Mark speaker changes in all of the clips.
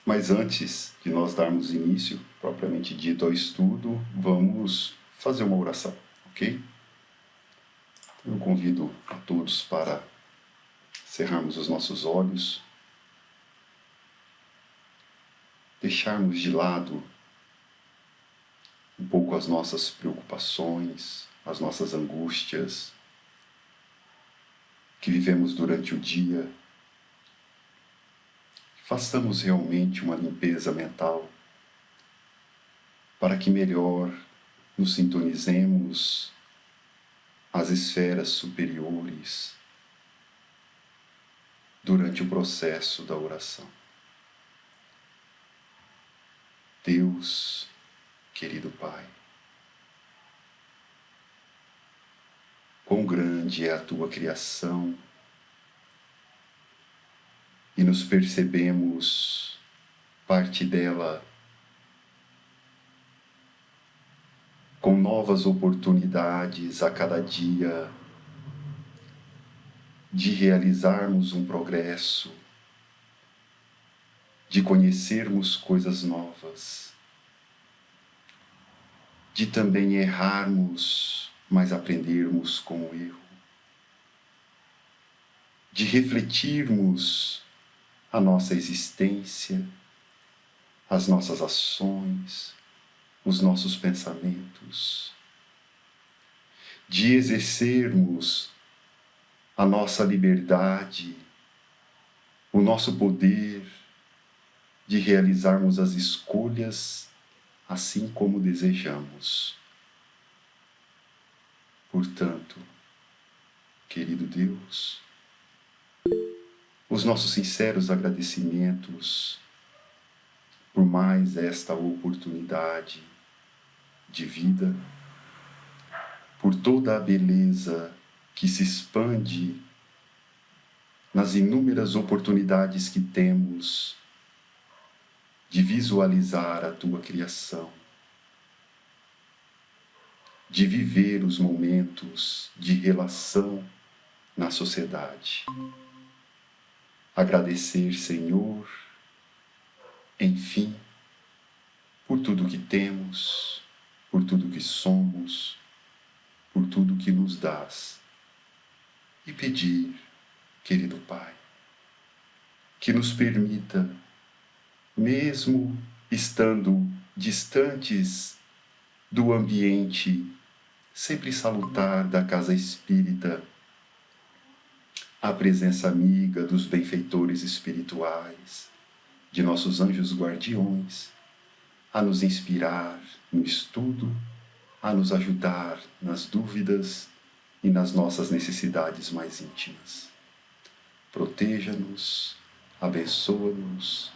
Speaker 1: Mas antes de nós darmos início, propriamente dito, ao estudo, vamos fazer uma oração, ok? Eu convido a todos para cerrarmos os nossos olhos, deixarmos de lado um pouco as nossas preocupações, as nossas angústias que vivemos durante o dia. Façamos realmente uma limpeza mental para que melhor nos sintonizemos às esferas superiores durante o processo da oração. Deus, querido Pai, quão grande é a Tua criação e nos percebemos parte dela com novas oportunidades a cada dia de realizarmos um progresso, de conhecermos coisas novas, de também errarmos, mas aprendermos com o erro, de refletirmos a nossa existência, as nossas ações, os nossos pensamentos, de exercermos a nossa liberdade, o nosso poder, de realizarmos as escolhas assim como desejamos. Portanto, querido Deus, os nossos sinceros agradecimentos por mais esta oportunidade de vida, por toda a beleza que se expande nas inúmeras oportunidades que temos de visualizar a Tua criação, de viver os momentos de relação na sociedade. Agradecer, Senhor, enfim, por tudo que temos, por tudo que somos, por tudo que nos dás. E pedir, querido Pai, que nos permita, mesmo estando distantes do ambiente sempre salutar da casa espírita, a presença amiga dos benfeitores espirituais, de nossos anjos guardiões, a nos inspirar no estudo, a nos ajudar nas dúvidas e nas nossas necessidades mais íntimas. Proteja-nos, abençoa-nos,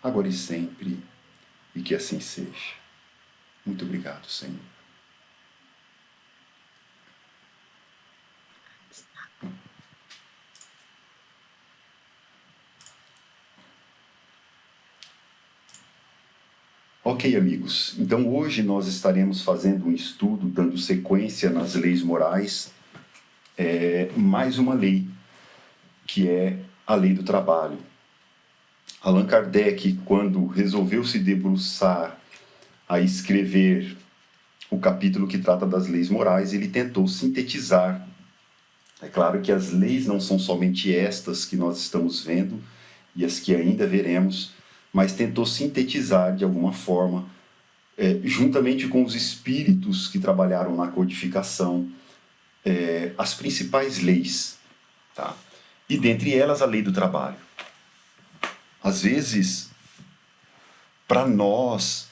Speaker 1: agora e sempre, e que assim seja. Muito obrigado, Senhor. Ok, amigos, então hoje nós estaremos fazendo um estudo, dando sequência nas leis morais, mais uma lei, que é a lei do trabalho. Allan Kardec, quando resolveu se debruçar a escrever o capítulo que trata das leis morais, ele tentou sintetizar. É claro que as leis não são somente estas que nós estamos vendo e as que ainda veremos, mas tentou sintetizar de alguma forma, juntamente com os espíritos que trabalharam na codificação, as principais leis, tá? E dentre elas a lei do trabalho. Às vezes, para nós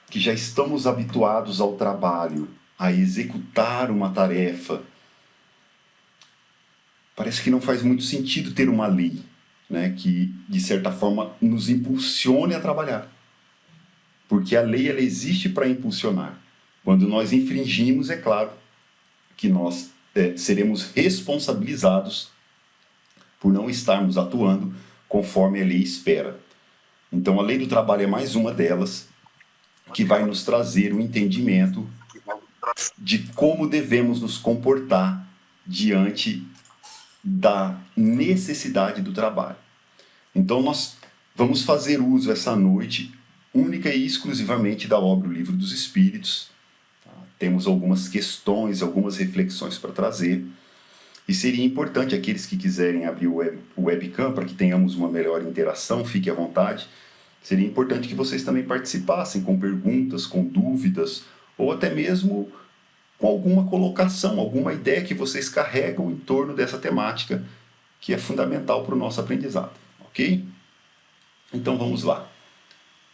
Speaker 1: que já estamos habituados ao trabalho, a executar uma tarefa, parece que não faz muito sentido ter uma lei, né, que, de certa forma, nos impulsione a trabalhar. Porque a lei, ela existe para impulsionar. Quando nós infringimos, é claro que nós seremos responsabilizados por não estarmos atuando conforme a lei espera. Então, a lei do trabalho é mais uma delas, que vai nos trazer o entendimento de como devemos nos comportar diante da necessidade do trabalho. Então, nós Vamos fazer uso essa noite única e exclusivamente da obra O Livro dos Espíritos. Temos algumas questões, algumas reflexões para trazer. E seria importante, aqueles que quiserem abrir o webcam para que tenhamos uma melhor interação, fique à vontade. Seria importante que vocês também participassem com perguntas, com dúvidas, ou até mesmo com alguma colocação, alguma ideia que vocês carregam em torno dessa temática, que é fundamental para o nosso aprendizado, ok? Então vamos lá.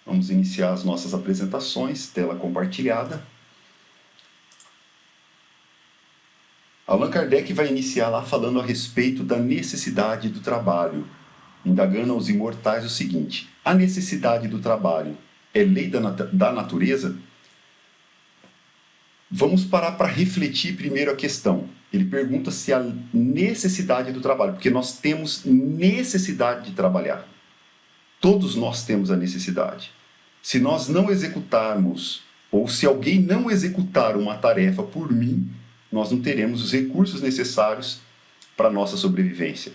Speaker 1: Vamos iniciar as nossas apresentações, tela compartilhada. Allan Kardec vai iniciar lá falando a respeito da necessidade do trabalho, indagando aos imortais o seguinte: a necessidade do trabalho é lei da natureza? Vamos parar para refletir primeiro a questão. Ele pergunta se a necessidade do trabalho, porque nós temos necessidade de trabalhar. Todos nós temos a necessidade. Se nós não executarmos, ou se alguém não executar uma tarefa por mim, nós não teremos os recursos necessários para a nossa sobrevivência.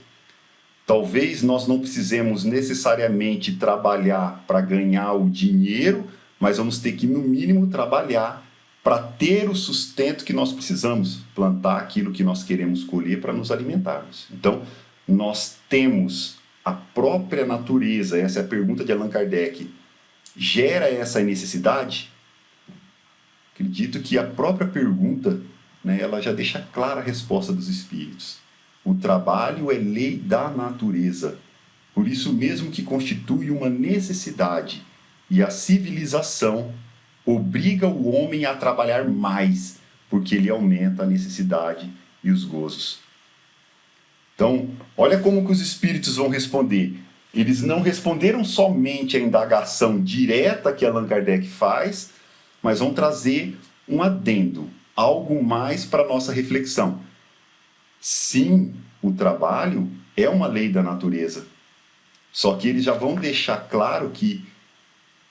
Speaker 1: Talvez nós não precisemos necessariamente trabalhar para ganhar o dinheiro, mas vamos ter que, no mínimo, trabalhar para ter o sustento que nós precisamos, plantar aquilo que nós queremos colher para nos alimentarmos. Então, nós temos a própria natureza, essa é a pergunta de Allan Kardec, gera essa necessidade? Acredito que a própria pergunta, né, ela já deixa clara a resposta dos espíritos. O trabalho é lei da natureza, por isso mesmo que constitui uma necessidade, e a civilização obriga o homem a trabalhar mais, porque ele aumenta a necessidade e os gozos. Então, olha como que os espíritos vão responder. Eles não responderam somente a indagação direta que Allan Kardec faz, mas vão trazer um adendo, algo mais para a nossa reflexão. Sim, o trabalho é uma lei da natureza. Só que eles já vão deixar claro que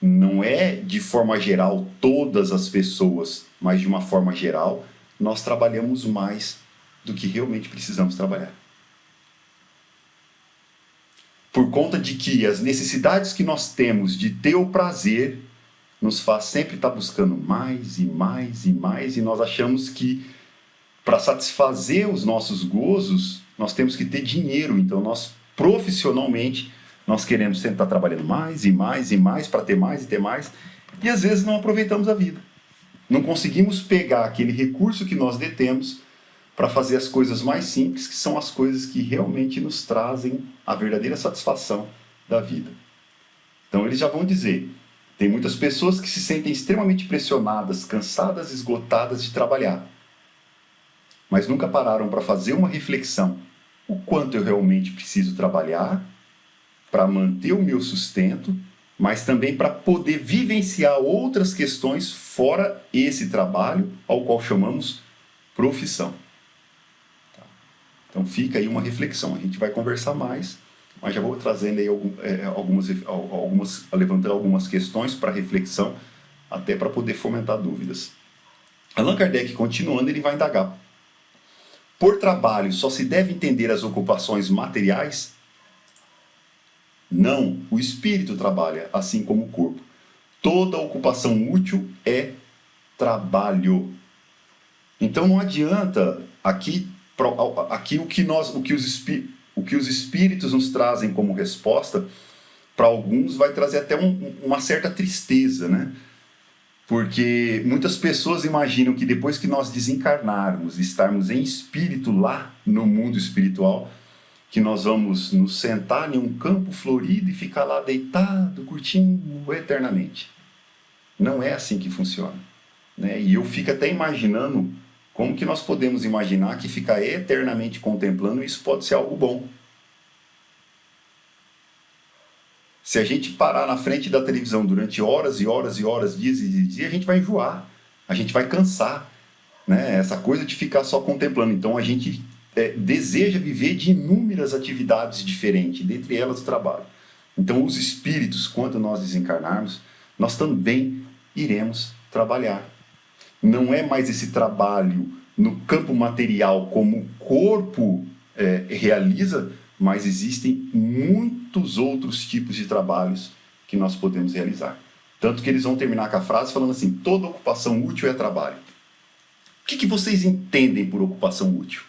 Speaker 1: não é de forma geral todas as pessoas, mas de uma forma geral nós trabalhamos mais do que realmente precisamos trabalhar. Por conta de que as necessidades que nós temos de ter o prazer nos faz sempre estar buscando mais e mais e mais, e nós achamos que para satisfazer os nossos gozos nós temos que ter dinheiro. Então nós profissionalmente nós queremos sempre estar trabalhando mais e mais e mais para ter mais e ter mais, e às vezes não aproveitamos a vida. Não conseguimos pegar aquele recurso que nós detemos para fazer as coisas mais simples, que são as coisas que realmente nos trazem a verdadeira satisfação da vida. Então eles já vão dizer, tem muitas pessoas que se sentem extremamente pressionadas, cansadas, esgotadas de trabalhar, mas nunca pararam para fazer uma reflexão. O quanto eu realmente preciso trabalhar para manter o meu sustento, mas também para poder vivenciar outras questões fora esse trabalho, ao qual chamamos profissão. Tá? Então fica aí uma reflexão. A gente vai conversar mais, mas já vou trazendo aí levantando algumas questões para reflexão, até para poder fomentar dúvidas. Allan Kardec, continuando, ele vai indagar. Por trabalho só se deve entender as ocupações materiais? Não, o espírito trabalha, assim como o corpo. Toda ocupação útil é trabalho. Então não adianta, aqui o que os espíritos nos trazem como resposta, para alguns vai trazer até uma certa tristeza, né? Porque muitas pessoas imaginam que depois que nós desencarnarmos, estarmos em espírito lá no mundo espiritual, que nós vamos nos sentar em um campo florido e ficar lá deitado, curtindo eternamente. Não é assim que funciona, né? E eu fico até imaginando como que nós podemos imaginar que ficar eternamente contemplando isso pode ser algo bom. Se a gente parar na frente da televisão durante horas e horas e horas, dias e dias, a gente vai enjoar, a gente vai cansar, né? Essa coisa de ficar só contemplando. Então a gente deseja viver de inúmeras atividades diferentes, dentre elas o trabalho. Então os espíritos, quando nós desencarnarmos, nós também iremos trabalhar. Não é mais esse trabalho no campo material como o corpo realiza, mas existem muitos outros tipos de trabalhos que nós podemos realizar. Tanto que eles vão terminar com a frase falando assim: toda ocupação útil é trabalho. O que vocês entendem por ocupação útil?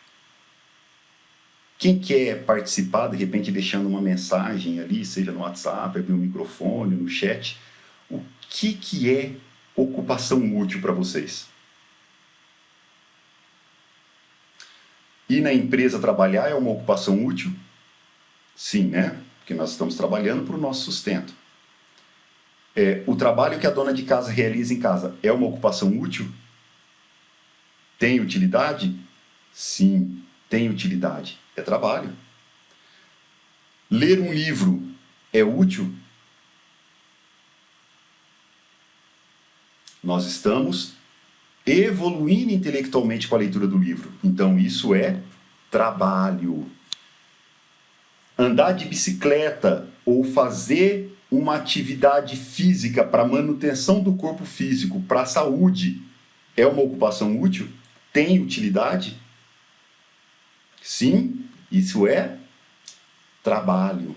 Speaker 1: Quem quer participar, de repente deixando uma mensagem ali, seja no WhatsApp, no microfone, no chat, o que é ocupação útil para vocês? Ir na empresa trabalhar é uma ocupação útil? Sim, né? Porque nós estamos trabalhando para o nosso sustento. O trabalho que a dona de casa realiza em casa é uma ocupação útil? Tem utilidade? Sim, tem utilidade. É trabalho. Ler um livro é útil? Nós estamos evoluindo intelectualmente com a leitura do livro. Então isso é trabalho. Andar de bicicleta ou fazer uma atividade física para manutenção do corpo físico, para a saúde, é uma ocupação útil? Tem utilidade? Sim, isso é trabalho.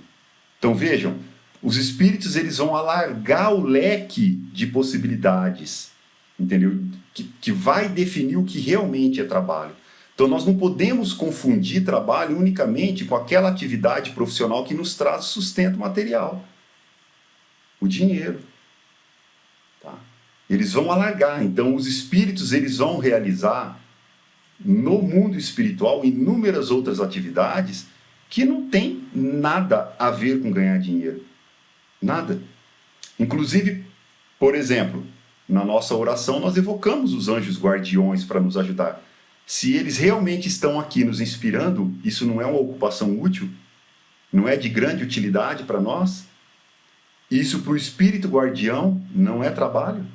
Speaker 1: Então vejam, os espíritos eles vão alargar o leque de possibilidades, entendeu? Que vai definir o que realmente é trabalho. Então nós não podemos confundir trabalho unicamente com aquela atividade profissional que nos traz sustento material, o dinheiro. Tá? Eles vão alargar. Então os espíritos eles vão realizar no mundo espiritual inúmeras outras atividades que não tem nada a ver com ganhar dinheiro. Nada. Inclusive, por exemplo, na nossa oração nós evocamos os anjos guardiões para nos ajudar. Se eles realmente estão aqui nos inspirando, isso não é uma ocupação útil? Não é de grande utilidade para nós? Isso para o espírito guardião não é trabalho?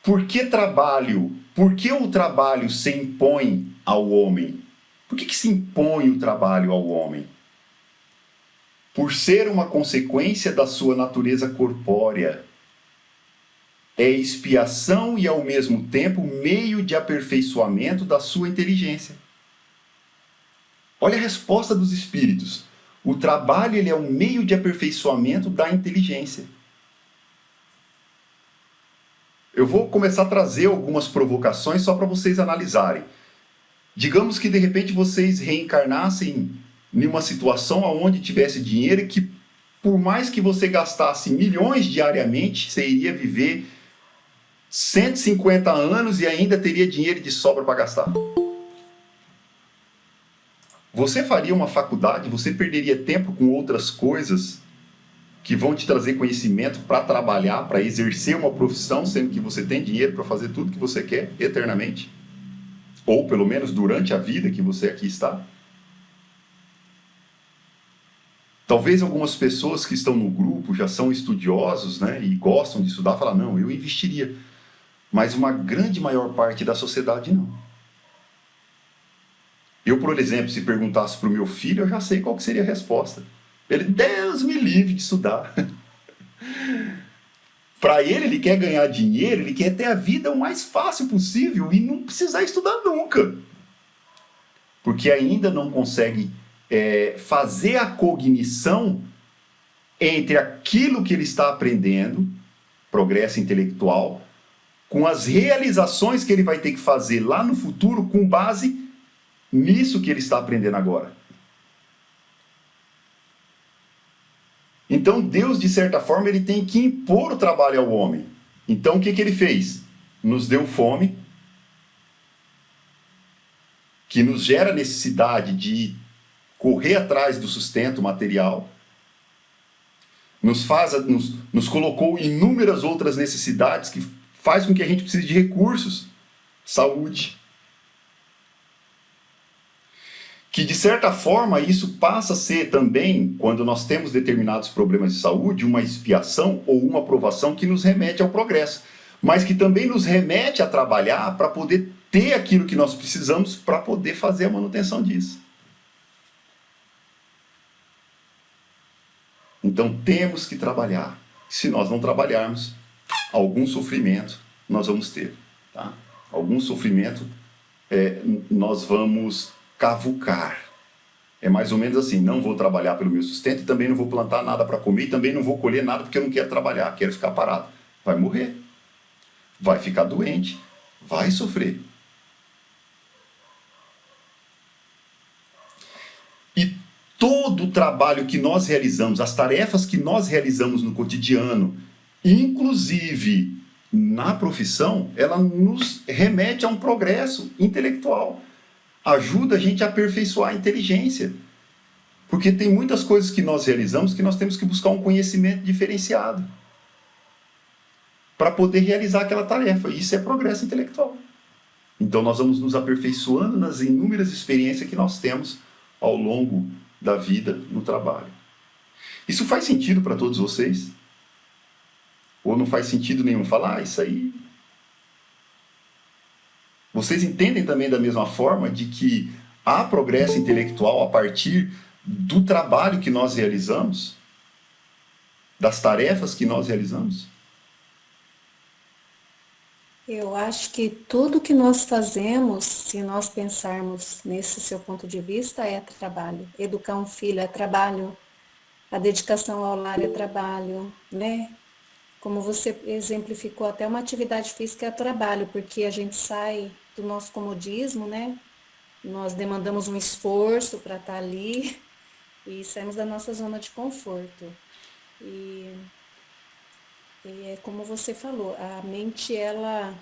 Speaker 1: Por que trabalho? Por que o trabalho se impõe ao homem? Por que se impõe o trabalho ao homem? Por ser uma consequência da sua natureza corpórea. É expiação e, ao mesmo tempo, meio de aperfeiçoamento da sua inteligência. Olha a resposta dos espíritos. O trabalho ele é um meio de aperfeiçoamento da inteligência. Eu vou começar a trazer algumas provocações só para vocês analisarem. Digamos que de repente vocês reencarnassem em uma situação onde tivesse dinheiro e que, por mais que você gastasse milhões diariamente, você iria viver 150 anos e ainda teria dinheiro de sobra para gastar. Você faria uma faculdade, você perderia tempo com outras coisas que vão te trazer conhecimento para trabalhar, para exercer uma profissão, sendo que você tem dinheiro para fazer tudo que você quer eternamente? Ou pelo menos durante a vida que você aqui está? Talvez algumas pessoas que estão no grupo já são estudiosos, né, e gostam de estudar, falam, não, eu investiria. Mas uma grande maior parte da sociedade não. Eu, por exemplo, se perguntasse para o meu filho, eu já sei qual que seria a resposta. Ele, Deus me livre de estudar. Para ele quer ganhar dinheiro, ele quer ter a vida o mais fácil possível e não precisar estudar nunca. Porque ainda não consegue fazer a cognição entre aquilo que ele está aprendendo, progresso intelectual, com as realizações que ele vai ter que fazer lá no futuro com base nisso que ele está aprendendo agora. Então Deus, de certa forma, ele tem que impor o trabalho ao homem. Então o que ele fez? Nos deu fome, que nos gera necessidade de correr atrás do sustento material, nos colocou inúmeras outras necessidades que faz com que a gente precise de recursos, saúde. Que, de certa forma, isso passa a ser também, quando nós temos determinados problemas de saúde, uma expiação ou uma provação que nos remete ao progresso, mas que também nos remete a trabalhar para poder ter aquilo que nós precisamos para poder fazer a manutenção disso. Então temos que trabalhar. Se nós não trabalharmos, algum sofrimento nós vamos ter. Tá? algum sofrimento, nós vamos cavucar. É mais ou menos assim, não vou trabalhar pelo meu sustento, também não vou plantar nada para comer, e também não vou colher nada porque eu não quero trabalhar, quero ficar parado. Vai morrer, vai ficar doente, vai sofrer. E todo o trabalho que nós realizamos, as tarefas que nós realizamos no cotidiano, inclusive na profissão, ela nos remete a um progresso intelectual. Ajuda a gente a aperfeiçoar a inteligência. Porque tem muitas coisas que nós realizamos que nós temos que buscar um conhecimento diferenciado para poder realizar aquela tarefa. Isso é progresso intelectual. Então nós vamos nos aperfeiçoando nas inúmeras experiências que nós temos ao longo da vida no trabalho. Isso faz sentido para todos vocês? Ou não faz sentido nenhum falar isso aí? Vocês entendem também da mesma forma de que há progresso intelectual a partir do trabalho que nós realizamos? Das tarefas que nós realizamos?
Speaker 2: Eu acho que tudo que nós fazemos, se nós pensarmos nesse seu ponto de vista, é trabalho. Educar um filho é trabalho, a dedicação ao lar é trabalho, né? Como você exemplificou, até uma atividade física é trabalho, porque a gente sai do nosso comodismo, né? Nós demandamos um esforço para estar ali e saímos da nossa zona de conforto. E, e é como você falou, a mente, ela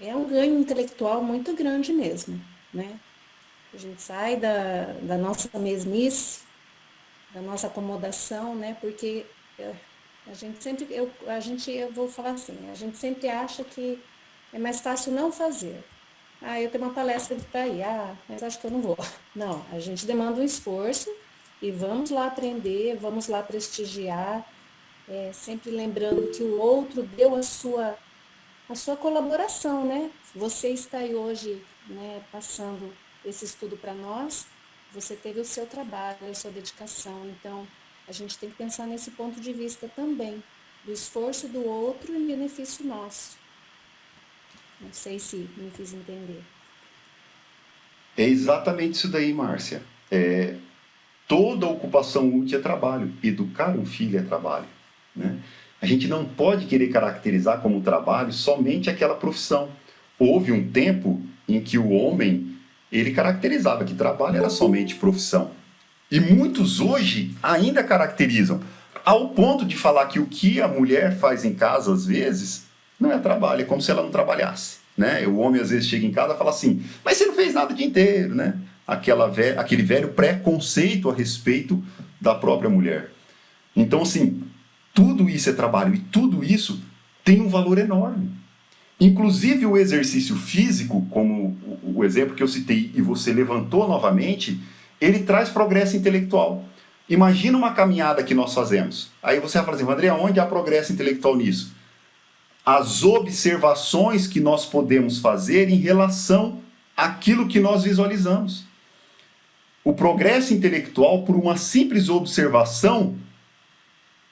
Speaker 2: é um ganho intelectual muito grande mesmo, né? A gente sai da nossa mesmice, da nossa acomodação, né? Porque a gente sempre, eu vou falar assim, a gente sempre acha que é mais fácil não fazer. Ah, eu tenho uma palestra para ir, mas acho que eu não vou. Não, a gente demanda um esforço e vamos lá aprender, vamos lá prestigiar, sempre lembrando que o outro deu a sua colaboração, né? Você está aí hoje, né, passando esse estudo para nós, você teve o seu trabalho, a sua dedicação, então a gente tem que pensar nesse ponto de vista também, do esforço do outro em benefício nosso. Não sei se me fiz entender.
Speaker 1: É exatamente isso daí, Márcia. Toda ocupação útil é trabalho. Educar um filho é trabalho, né? A gente não pode querer caracterizar como trabalho somente aquela profissão. Houve um tempo em que o homem ele caracterizava que trabalho era somente profissão. E muitos hoje ainda caracterizam, ao ponto de falar que o que a mulher faz em casa às vezes não é trabalho, é como se ela não trabalhasse, né? O homem às vezes chega em casa e fala assim, mas você não fez nada o dia inteiro, né? Aquele velho preconceito a respeito da própria mulher. Então, assim, tudo isso é trabalho e tudo isso tem um valor enorme. Inclusive o exercício físico, como o exemplo que eu citei e você levantou novamente, ele traz progresso intelectual. Imagina uma caminhada que nós fazemos. Aí você vai falar assim, André, onde há progresso intelectual nisso? As observações que nós podemos fazer em relação àquilo que nós visualizamos. O progresso intelectual, por uma simples observação,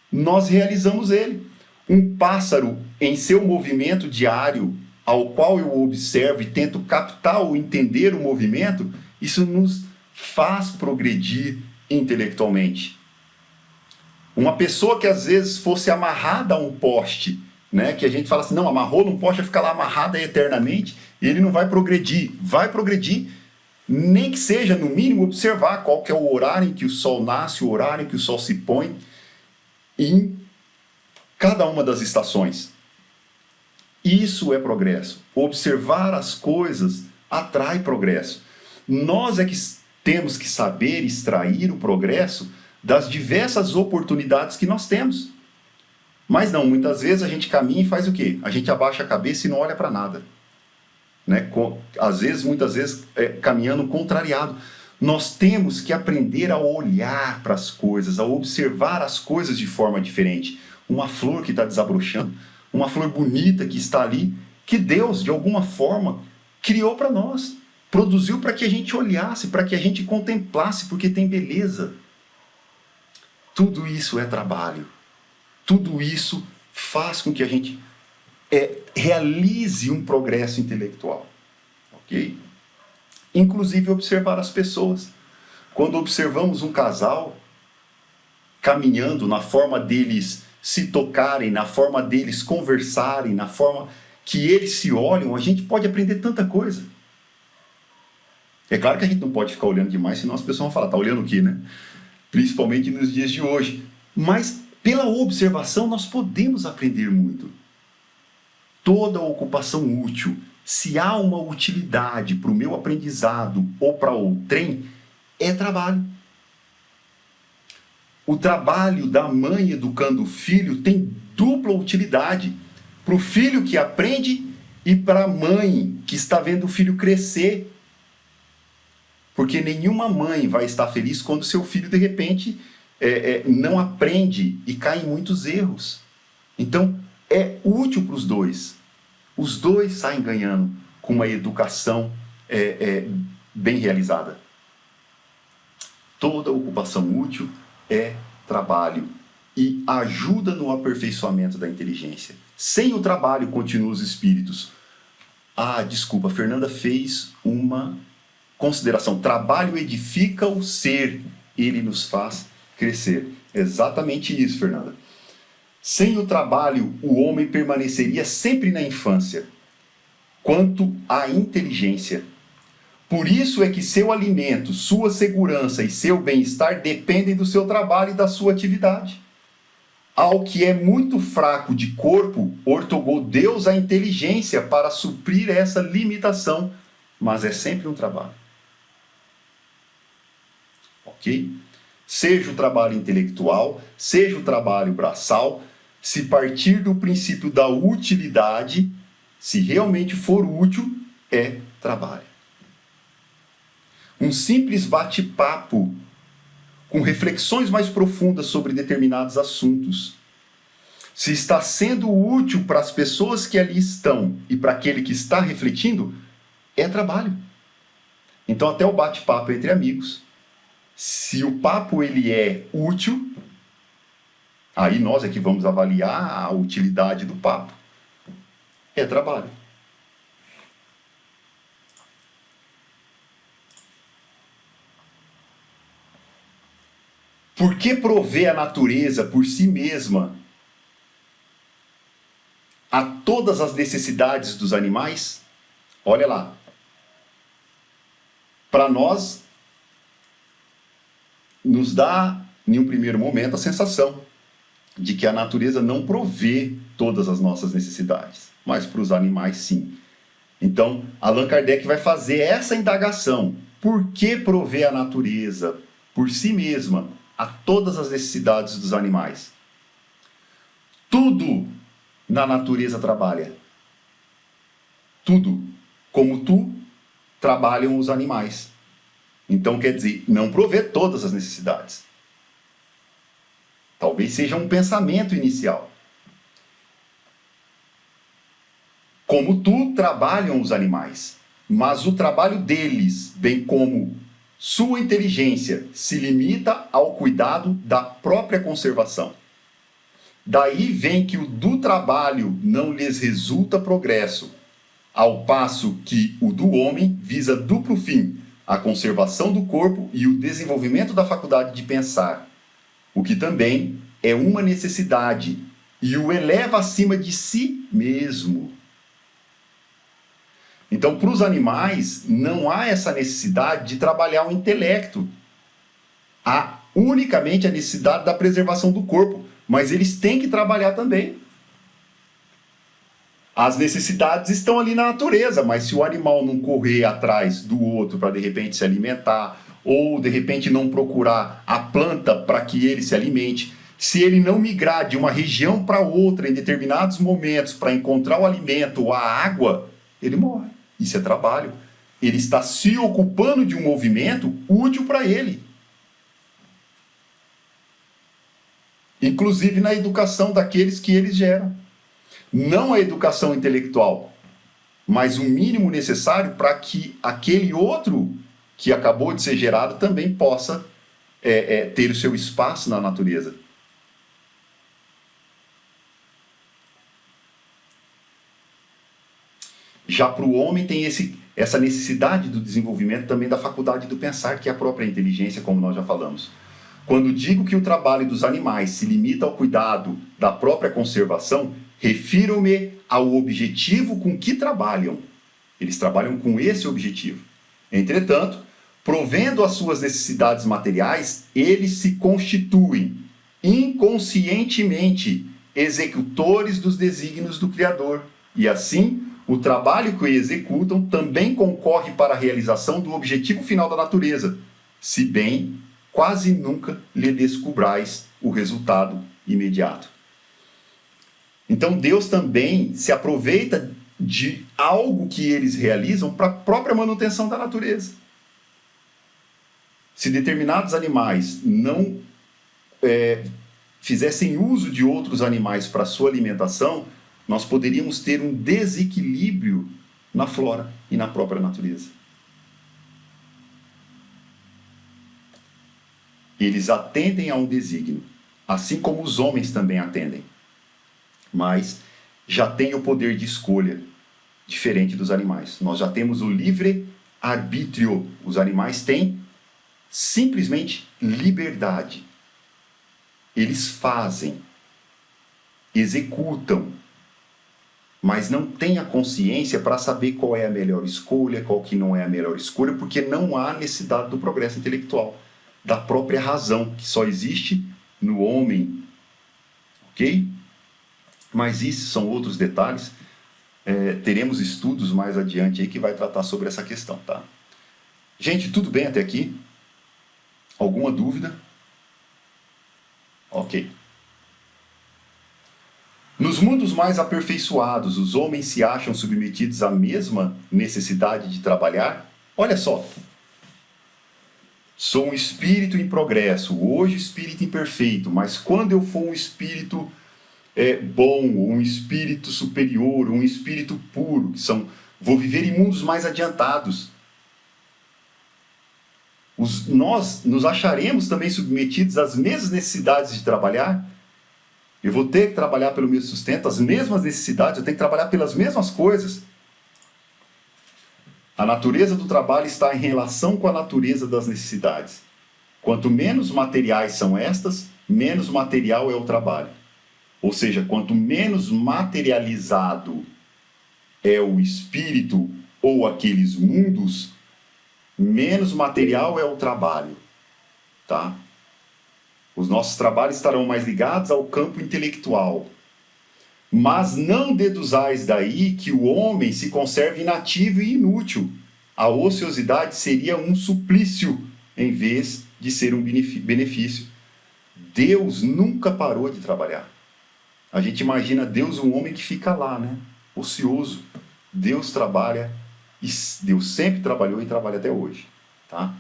Speaker 1: nós realizamos ele. Um pássaro, em seu movimento diário, ao qual eu observo e tento captar ou entender o movimento, isso nos faz progredir intelectualmente. Uma pessoa que às vezes fosse amarrada a um poste, né, que a gente fala assim, não, amarrou num poste, vai ficar lá amarrada eternamente, e ele não vai progredir. Vai progredir, nem que seja, no mínimo, observar qual que é o horário em que o sol nasce, o horário em que o sol se põe, em cada uma das estações. Isso é progresso. Observar as coisas atrai progresso. Nós é que temos que saber extrair o progresso das diversas oportunidades que nós temos. Mas não, muitas vezes a gente caminha e faz o quê? A gente abaixa a cabeça e não olha para nada. Né? Às vezes, muitas vezes, caminhando contrariado. Nós temos que aprender a olhar para as coisas, a observar as coisas de forma diferente. Uma flor que está desabrochando, uma flor bonita que está ali, que Deus, de alguma forma, criou para nós. Produziu para que a gente olhasse, para que a gente contemplasse, porque tem beleza. Tudo isso é trabalho. Tudo isso faz com que a gente realize um progresso intelectual, ok? Inclusive observar as pessoas. Quando observamos um casal caminhando, na forma deles se tocarem, na forma deles conversarem, na forma que eles se olham, a gente pode aprender tanta coisa. É claro que a gente não pode ficar olhando demais, senão as pessoas vão falar, tá olhando o quê, né? Principalmente nos dias de hoje. Mas pela observação nós podemos aprender muito. Toda ocupação útil, se há uma utilidade para o meu aprendizado ou para outrem, é trabalho. O trabalho da mãe educando o filho tem dupla utilidade. Para o filho que aprende e para a mãe que está vendo o filho crescer. Porque nenhuma mãe vai estar feliz quando seu filho, de repente, não aprende e cai em muitos erros. Então, é útil para os dois. Os dois saem ganhando com uma educação bem realizada. Toda ocupação útil é trabalho e ajuda no aperfeiçoamento da inteligência. Sem o trabalho, continuam os espíritos. Desculpa, a Fernanda fez uma consideração. Trabalho edifica o ser, ele nos faz crescer. Exatamente isso, Fernanda. Sem o trabalho, o homem permaneceria sempre na infância. Quanto à inteligência, por isso é que seu alimento, sua segurança e seu bem-estar dependem do seu trabalho e da sua atividade. Ao que é muito fraco de corpo, ortogou Deus a inteligência para suprir essa limitação, mas é sempre um trabalho. Ok? Seja o trabalho intelectual, seja o trabalho braçal, se partir do princípio da utilidade, se realmente for útil, é trabalho. Um simples bate-papo com reflexões mais profundas sobre determinados assuntos, se está sendo útil para as pessoas que ali estão e para aquele que está refletindo, é trabalho. Então até o bate-papo entre amigos, se o papo ele é útil, aí nós é que vamos avaliar a utilidade do papo, é trabalho. Por que prover a natureza por si mesma a todas as necessidades dos animais? Olha lá. Para nós, nos dá, em um primeiro momento, a sensação de que a natureza não provê todas as nossas necessidades, mas para os animais, sim. Então, Allan Kardec vai fazer essa indagação. Por que prover a natureza por si mesma a todas as necessidades dos animais? Tudo na natureza trabalha. Tudo. Como tu, trabalham os animais. Então, quer dizer, não provê todas as necessidades. Talvez seja um pensamento inicial. Como tu, trabalham os animais. Mas o trabalho deles, bem como sua inteligência, se limita ao cuidado da própria conservação. Daí vem que o do trabalho não lhes resulta progresso, ao passo que o do homem visa duplo fim, a conservação do corpo e o desenvolvimento da faculdade de pensar, o que também é uma necessidade e o eleva acima de si mesmo. Então, para os animais, não há essa necessidade de trabalhar o intelecto. Há unicamente a necessidade da preservação do corpo, mas eles têm que trabalhar também. As necessidades estão ali na natureza, mas se o animal não correr atrás do outro para de repente se alimentar, ou de repente não procurar a planta para que ele se alimente, se ele não migrar de uma região para outra em determinados momentos para encontrar o alimento ou a água, ele morre. Isso é trabalho. Ele está se ocupando de um movimento útil para ele. Inclusive na educação daqueles que eles geram. Não a educação intelectual, mas o mínimo necessário para que aquele outro que acabou de ser gerado também possa ter o seu espaço na natureza. Já para o homem tem essa necessidade do desenvolvimento também da faculdade do pensar, que é a própria inteligência, como nós já falamos. Quando digo que o trabalho dos animais se limita ao cuidado da própria conservação, refiro-me ao objetivo com que trabalham. Eles trabalham com esse objetivo. Entretanto, provendo as suas necessidades materiais, eles se constituem inconscientemente executores dos desígnios do Criador. E assim, o trabalho que executam também concorre para a realização do objetivo final da natureza, se bem quase nunca lhe descubrais o resultado imediato. Então Deus também se aproveita de algo que eles realizam para a própria manutenção da natureza. Se determinados animais não fizessem uso de outros animais para sua alimentação, nós poderíamos ter um desequilíbrio na flora e na própria natureza. Eles atendem a um desígnio, assim como os homens também atendem. Mas já têm o poder de escolha, diferente dos animais. Nós já temos o livre arbítrio. Os animais têm simplesmente liberdade. Eles fazem, executam, mas não têm a consciência para saber qual é a melhor escolha, qual que não é a melhor escolha, porque não há necessidade do progresso intelectual, da própria razão, que só existe no homem. Ok? Mas isso são outros detalhes. Teremos estudos mais adiante aí que vai tratar sobre essa questão, tá? Gente, tudo bem até aqui? Alguma dúvida? Ok. Nos mundos mais aperfeiçoados, os homens se acham submetidos à mesma necessidade de trabalhar? Olha só. Sou um espírito em progresso, hoje espírito imperfeito, mas quando eu for um espírito bom, um espírito superior, um espírito puro, vou viver em mundos mais adiantados. Nós nos acharemos também submetidos às mesmas necessidades de trabalhar. Eu vou ter que trabalhar pelo meu sustento, as mesmas necessidades, eu tenho que trabalhar pelas mesmas coisas. A natureza do trabalho está em relação com a natureza das necessidades. Quanto menos materiais são estas, menos material é o trabalho. Ou seja, quanto menos materializado é o espírito ou aqueles mundos, menos material é o trabalho. Tá? Os nossos trabalhos estarão mais ligados ao campo intelectual. Mas não deduzais daí que o homem se conserve inativo e inútil. A ociosidade seria um suplício em vez de ser um benefício. Deus nunca parou de trabalhar. A gente imagina Deus um homem que fica lá, né? Ocioso. Deus trabalha, e Deus sempre trabalhou e trabalha até hoje. Tá?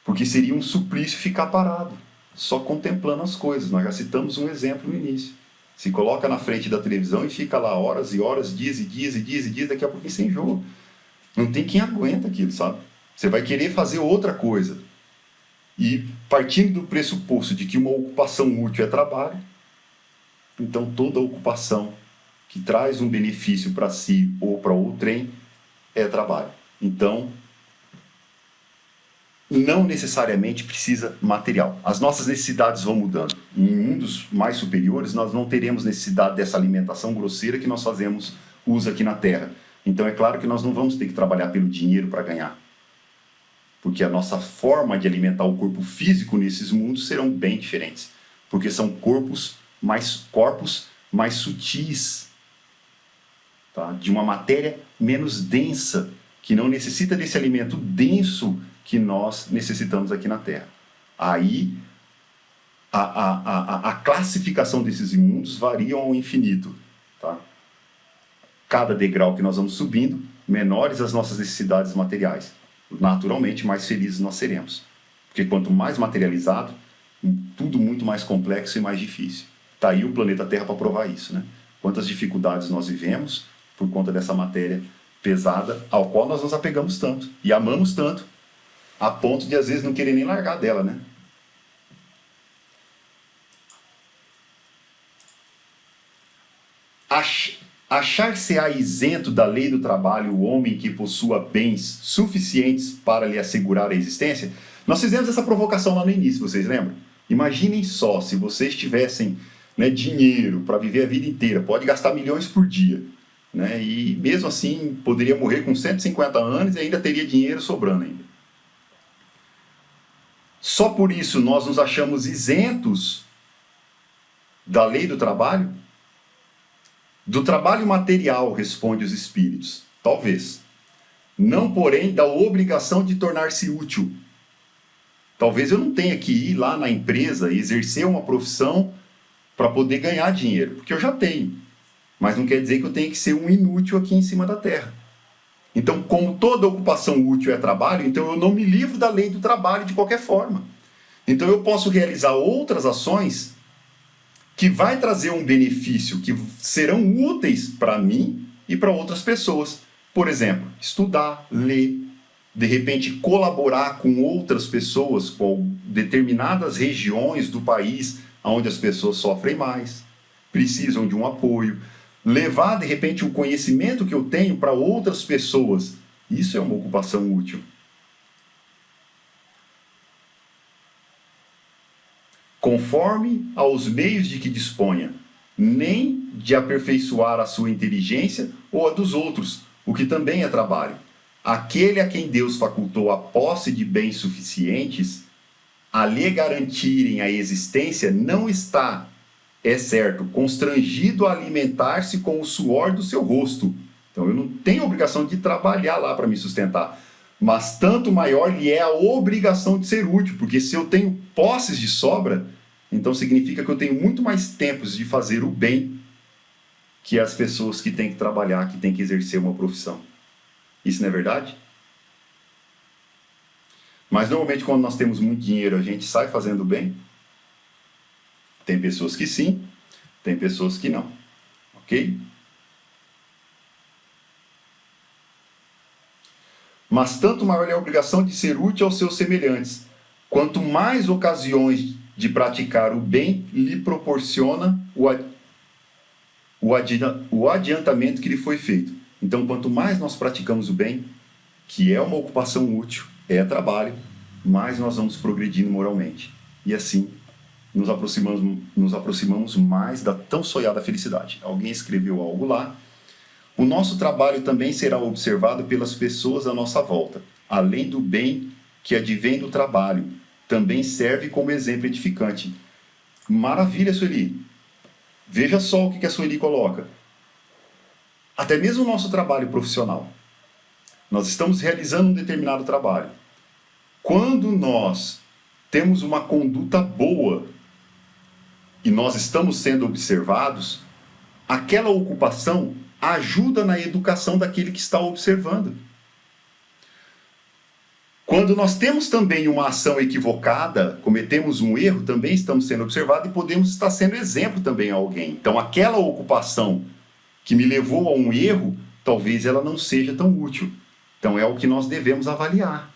Speaker 1: Porque seria um suplício ficar parado, só contemplando as coisas. Nós já citamos um exemplo no início. Se coloca na frente da televisão e fica lá horas e horas, dias e dias e dias e dias, daqui a pouco você enjoa. Não tem quem aguenta aquilo, sabe? Você vai querer fazer outra coisa. E partindo do pressuposto de que uma ocupação útil é trabalho, então toda ocupação que traz um benefício para si ou para outrem é trabalho. Então, não necessariamente precisa material. As nossas necessidades vão mudando. Em mundos mais superiores, nós não teremos necessidade dessa alimentação grosseira que nós fazemos uso aqui na Terra. Então é claro que nós não vamos ter que trabalhar pelo dinheiro para ganhar. Porque a nossa forma de alimentar o corpo físico nesses mundos serão bem diferentes. Porque são corpos mais sutis, tá? De uma matéria menos densa, que não necessita desse alimento denso que nós necessitamos aqui na Terra. Aí, a classificação desses mundos varia ao infinito. Tá? Cada degrau que nós vamos subindo, menores as nossas necessidades materiais. Naturalmente, mais felizes nós seremos. Porque quanto mais materializado, tudo muito mais complexo e mais difícil. Está aí o planeta Terra para provar isso. Né? Quantas dificuldades nós vivemos por conta dessa matéria pesada, ao qual nós nos apegamos tanto e amamos tanto, a ponto de às vezes não querer nem largar dela, né? achar-se-á isento da lei do trabalho o homem que possua bens suficientes para lhe assegurar a existência? Nós fizemos essa provocação lá no início, vocês lembram? Imaginem só, se vocês tivessem, né, dinheiro para viver a vida inteira, pode gastar milhões por dia, né, e mesmo assim poderia morrer com 150 anos e ainda teria dinheiro sobrando ainda. Só por isso nós nos achamos isentos da lei do trabalho? Do trabalho material, responde os espíritos. Talvez. Não, porém, da obrigação de tornar-se útil. Talvez eu não tenha que ir lá na empresa e exercer uma profissão para poder ganhar dinheiro, porque eu já tenho. Mas não quer dizer que eu tenha que ser um inútil aqui em cima da terra. Então, como toda ocupação útil é trabalho, então eu não me livro da lei do trabalho de qualquer forma. Então eu posso realizar outras ações que vai trazer um benefício, que serão úteis para mim e para outras pessoas. Por exemplo, estudar, ler, de repente colaborar com outras pessoas, com determinadas regiões do país onde as pessoas sofrem mais, precisam de um apoio, levar de repente o conhecimento que eu tenho para outras pessoas. Isso é uma ocupação útil. Conforme aos meios de que disponha, nem de aperfeiçoar a sua inteligência ou a dos outros, o que também é trabalho. Aquele a quem Deus facultou a posse de bens suficientes, a lhe garantirem a existência, não está, é certo, constrangido a alimentar-se com o suor do seu rosto. Então eu não tenho obrigação de trabalhar lá para me sustentar. Mas tanto maior lhe é a obrigação de ser útil, porque se eu tenho posses de sobra, então significa que eu tenho muito mais tempos de fazer o bem que as pessoas que têm que trabalhar, que têm que exercer uma profissão. Isso não é verdade? Mas normalmente quando nós temos muito dinheiro, a gente sai fazendo bem? Tem pessoas que sim, tem pessoas que não. Ok? Mas tanto maior é a obrigação de ser útil aos seus semelhantes, quanto mais ocasiões de praticar o bem lhe proporciona o adiantamento que lhe foi feito. Então, quanto mais nós praticamos o bem, que é uma ocupação útil, é trabalho, mais nós vamos progredindo moralmente. E assim, nos aproximamos mais da tão sonhada felicidade. Alguém escreveu algo lá. O nosso trabalho também será observado pelas pessoas à nossa volta. Além do bem que advém do trabalho, também serve como exemplo edificante. Maravilha, Sueli. Veja só o que a Sueli coloca. Até mesmo o nosso trabalho profissional. Nós estamos realizando um determinado trabalho. Quando nós temos uma conduta boa e nós estamos sendo observados, aquela ocupação ajuda na educação daquele que está observando. Quando nós temos também uma ação equivocada, cometemos um erro, também estamos sendo observados e podemos estar sendo exemplo também a alguém. Então, aquela ocupação que me levou a um erro, talvez ela não seja tão útil. Então, é o que nós devemos avaliar.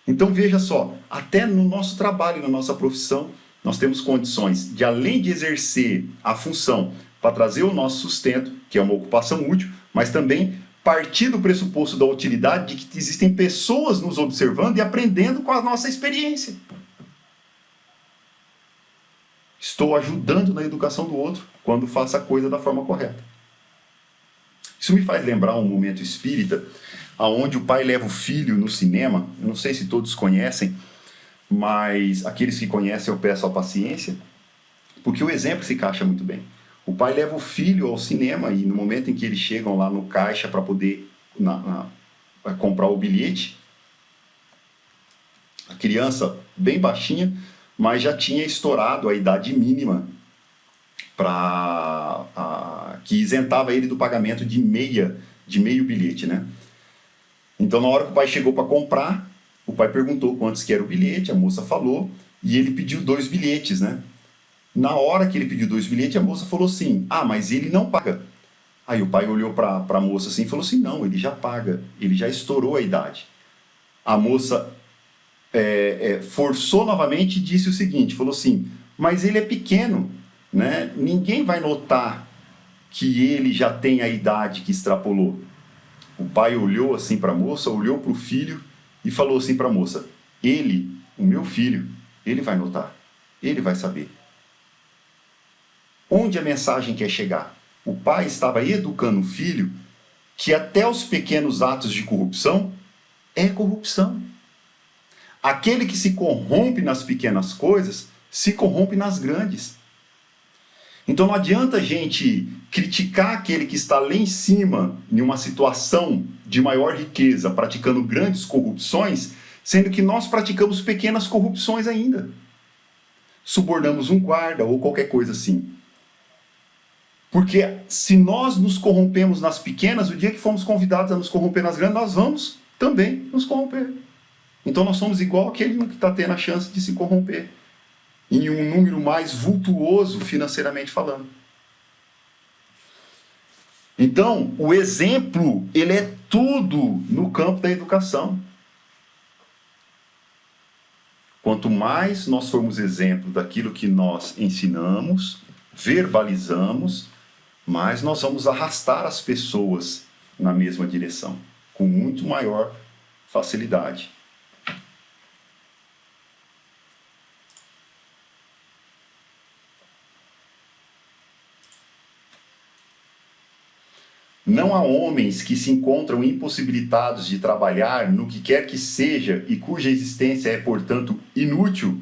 Speaker 1: Então, veja só, até no nosso trabalho, na nossa profissão, nós temos condições de, além de exercer a função para trazer o nosso sustento, que é uma ocupação útil, mas também partir do pressuposto da utilidade de que existem pessoas nos observando e aprendendo com a nossa experiência. Estou ajudando na educação do outro quando faço a coisa da forma correta. Isso me faz lembrar um momento espírita, onde o pai leva o filho no cinema. Eu não sei se todos conhecem, mas aqueles que conhecem eu peço a paciência, porque o exemplo se encaixa muito bem. O pai leva o filho ao cinema e no momento em que eles chegam lá no caixa para poder comprar o bilhete, a criança bem baixinha, mas já tinha estourado a idade mínima que isentava ele do pagamento de meio bilhete, né? Então, na hora que o pai chegou para comprar, o pai perguntou quantos que era o bilhete, a moça falou, e ele pediu 2 bilhetes, né? Na hora que ele pediu 2 bilhetes, a moça falou assim, mas ele não paga. Aí o pai olhou para a moça assim e falou assim, não, ele já paga, ele já estourou a idade. A moça forçou novamente e disse o seguinte, falou assim, mas ele é pequeno, né? Ninguém vai notar que ele já tem a idade que extrapolou? O pai olhou assim para a moça, olhou para o filho e falou assim para a moça: ele, o meu filho, ele vai notar, ele vai saber. Onde a mensagem quer chegar? O pai estava educando o filho que até os pequenos atos de corrupção é corrupção. Aquele que se corrompe nas pequenas coisas, se corrompe nas grandes. Então não adianta a gente criticar aquele que está lá em cima, em uma situação de maior riqueza, praticando grandes corrupções, sendo que nós praticamos pequenas corrupções ainda. Subornamos um guarda ou qualquer coisa assim. Porque se nós nos corrompemos nas pequenas, o dia que fomos convidados a nos corromper nas grandes, nós vamos também nos corromper. Então nós somos igual aquele que está tendo a chance de se corromper em um número mais vultuoso financeiramente falando. Então, o exemplo, ele é tudo no campo da educação. Quanto mais nós formos exemplo daquilo que nós ensinamos, verbalizamos, mais nós vamos arrastar as pessoas na mesma direção, com muito maior facilidade. Não há homens que se encontram impossibilitados de trabalhar no que quer que seja e cuja existência é, portanto, inútil.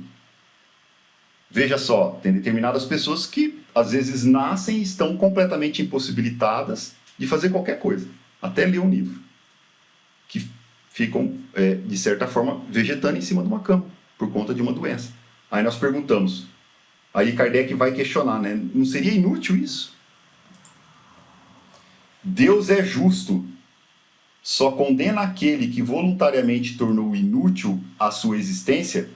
Speaker 1: Veja só, tem determinadas pessoas que, às vezes, nascem e estão completamente impossibilitadas de fazer qualquer coisa, até ler um livro, que ficam, de certa forma, vegetando em cima de uma cama, por conta de uma doença. Aí nós perguntamos, aí Kardec vai questionar, né? Não seria inútil isso? Deus é justo, só condena aquele que voluntariamente tornou inútil a sua existência,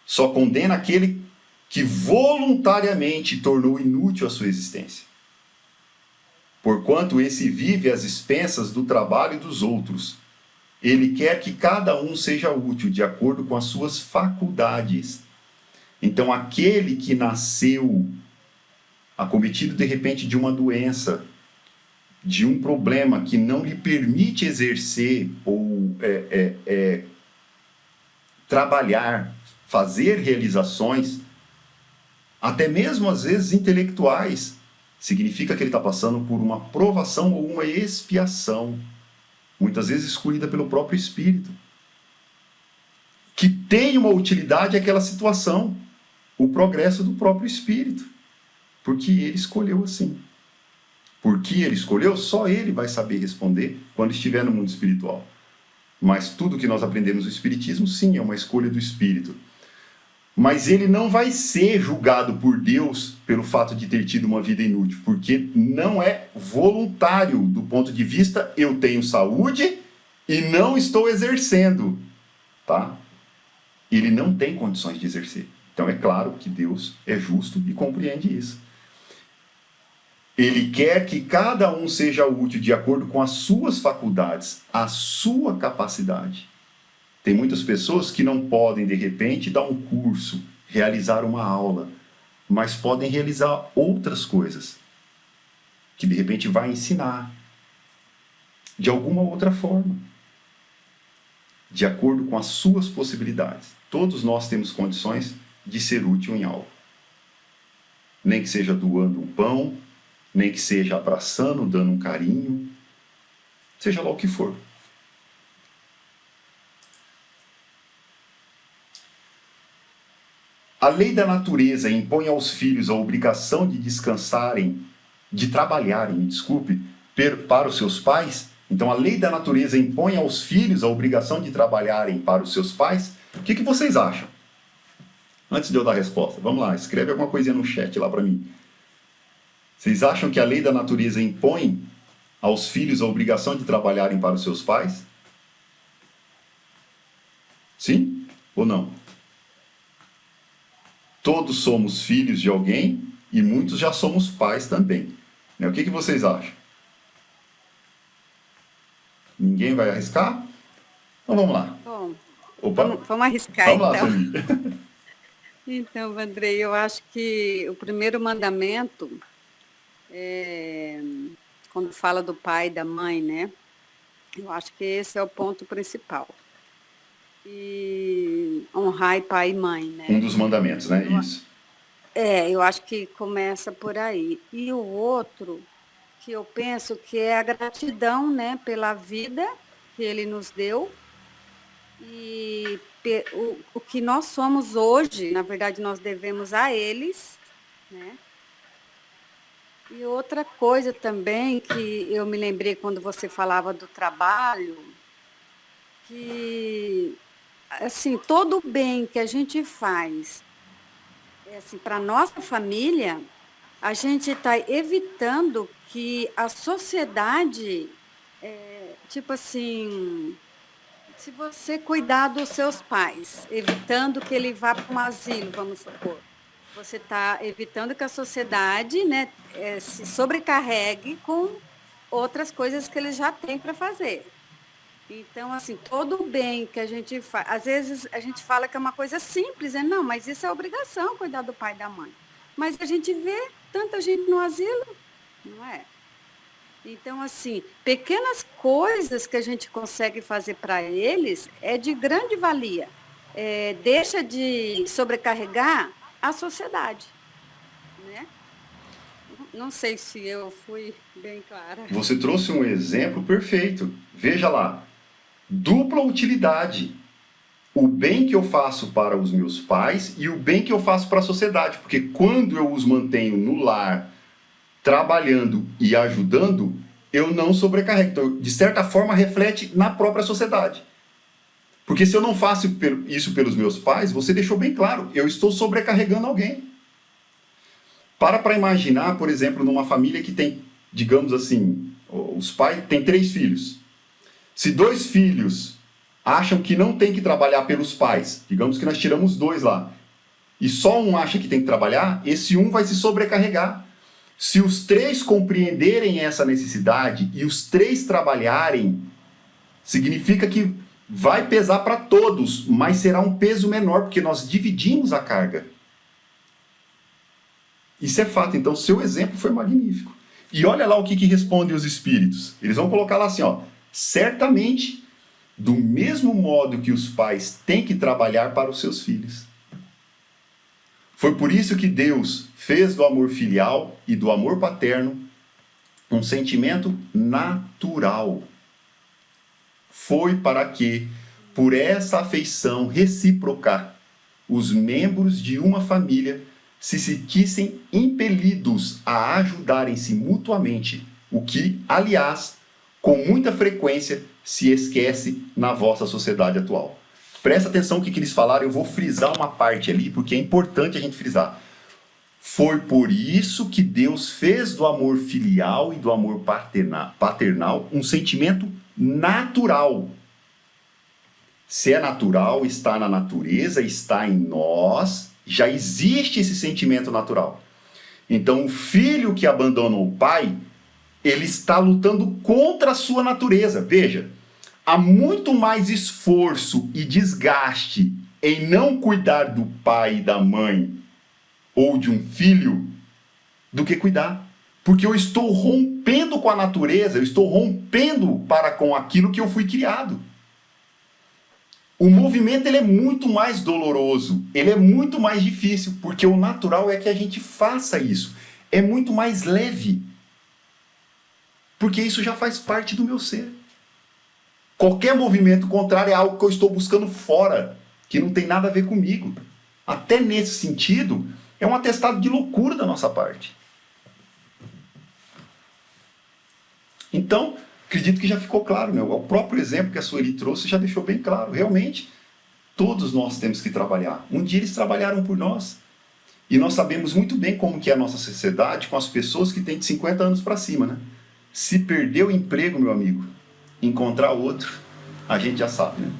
Speaker 1: só condena aquele que voluntariamente tornou inútil a sua existência. Porquanto esse vive às expensas do trabalho dos outros, ele quer que cada um seja útil de acordo com as suas faculdades. Então aquele que nasceu acometido de repente de uma doença, de um problema que não lhe permite exercer ou trabalhar, fazer realizações, até mesmo às vezes intelectuais, significa que ele está passando por uma provação ou uma expiação, muitas vezes escolhida pelo próprio Espírito, que tem uma utilidade àquela situação, o progresso do próprio Espírito, porque ele escolheu assim. Por que ele escolheu, só ele vai saber responder quando estiver no mundo espiritual. Mas tudo que nós aprendemos no Espiritismo, sim, é uma escolha do Espírito. Mas ele não vai ser julgado por Deus pelo fato de ter tido uma vida inútil, porque não é voluntário do ponto de vista, eu tenho saúde e não estou exercendo, tá? Ele não tem condições de exercer. Então é claro que Deus é justo e compreende isso. Ele quer que cada um seja útil de acordo com as suas faculdades, a sua capacidade. Tem muitas pessoas que não podem, de repente, dar um curso, realizar uma aula, mas podem realizar outras coisas, que de repente vai ensinar, de alguma outra forma, de acordo com as suas possibilidades. Todos nós temos condições de ser útil em algo. Nem que seja doando um pão, nem que seja abraçando, dando um carinho, seja lá o que for. A lei da natureza impõe aos filhos a obrigação de descansarem, de trabalharem, para os seus pais. Então a lei da natureza impõe aos filhos a obrigação de trabalharem para os seus pais. O que vocês acham? Antes de eu dar a resposta, vamos lá, escreve alguma coisinha no chat lá para mim. Vocês acham que a lei da natureza impõe aos filhos a obrigação de trabalharem para os seus pais? Sim ou não? Todos somos filhos de alguém e muitos já somos pais também. O que vocês acham? Ninguém vai arriscar? Então vamos lá.
Speaker 3: Bom,
Speaker 1: Opa.
Speaker 3: vamos arriscar,
Speaker 1: vamos lá,
Speaker 3: então.
Speaker 1: Sueli.
Speaker 3: Então, Vandrei, eu acho que o primeiro mandamento quando fala do pai e da mãe, né? Eu acho que esse é o ponto principal. E honrar pai e mãe, né?
Speaker 1: Um dos mandamentos, né? Isso.
Speaker 3: Eu acho que começa por aí. E o outro, que eu penso que é a gratidão, né, pela vida que ele nos deu e o que nós somos hoje, na verdade, nós devemos a eles, né? E outra coisa também que eu me lembrei quando você falava do trabalho, que assim, todo o bem que a gente faz assim, para a nossa família, a gente está evitando que a sociedade, tipo assim, se você cuidar dos seus pais, evitando que ele vá para um asilo, vamos supor, você está evitando que a sociedade, né, se sobrecarregue com outras coisas que eles já têm para fazer. Então, assim, todo o bem que a gente faz, às vezes a gente fala que é uma coisa simples, né? Não, mas isso é obrigação, cuidar do pai e da mãe. Mas a gente vê tanta gente no asilo, não é? Então, assim, pequenas coisas que a gente consegue fazer para eles é de grande valia. Deixa de sobrecarregar a sociedade, né? Não sei se eu fui bem clara.
Speaker 1: Você trouxe um exemplo perfeito. Veja lá, dupla utilidade. O bem que eu faço para os meus pais e o bem que eu faço para a sociedade. Porque quando eu os mantenho no lar, trabalhando e ajudando, eu não sobrecarrego. Então, de certa forma, reflete na própria sociedade. Porque se eu não faço isso pelos meus pais, você deixou bem claro, eu estou sobrecarregando alguém. Para imaginar, por exemplo, numa família que tem, digamos assim, os pais têm 3 filhos. Se 2 filhos acham que não tem que trabalhar pelos pais, digamos que nós tiramos 2 lá, e só um acha que tem que trabalhar, esse um vai se sobrecarregar. Se os 3 compreenderem essa necessidade e os 3 trabalharem, significa que vai pesar para todos, mas será um peso menor, porque nós dividimos a carga. Isso é fato. Então, seu exemplo foi magnífico. E olha lá o que respondem os espíritos. Eles vão colocar lá assim, ó, certamente, do mesmo modo que os pais têm que trabalhar para os seus filhos. Foi por isso que Deus fez do amor filial e do amor paterno um sentimento natural. Foi para que, por essa afeição recíproca, os membros de uma família se sentissem impelidos a ajudarem-se mutuamente, o que, aliás, com muita frequência se esquece na vossa sociedade atual. Presta atenção no que eles falaram, eu vou frisar uma parte ali, porque é importante a gente frisar. Foi por isso que Deus fez do amor filial e do amor paternal um sentimento natural. Se é natural, está na natureza, está em nós, já existe esse sentimento natural. Então, o filho que abandona o pai, ele está lutando contra a sua natureza. Veja, há muito mais esforço e desgaste em não cuidar do pai e da mãe ou de um filho do que cuidar. Porque eu estou rompendo com a natureza, eu estou rompendo para com aquilo que eu fui criado. O movimento ele é muito mais doloroso, ele é muito mais difícil, porque o natural é que a gente faça isso. É muito mais leve, porque isso já faz parte do meu ser. Qualquer movimento contrário é algo que eu estou buscando fora, que não tem nada a ver comigo. Até nesse sentido, é um atestado de loucura da nossa parte. Então, acredito que já ficou claro, né? O próprio exemplo que a Sueli trouxe já deixou bem claro. Realmente, todos nós temos que trabalhar. Um dia eles trabalharam por nós. E nós sabemos muito bem como que é a nossa sociedade com as pessoas que têm de 50 anos para cima, né? Se perder o emprego, meu amigo, encontrar outro, a gente já sabe, né?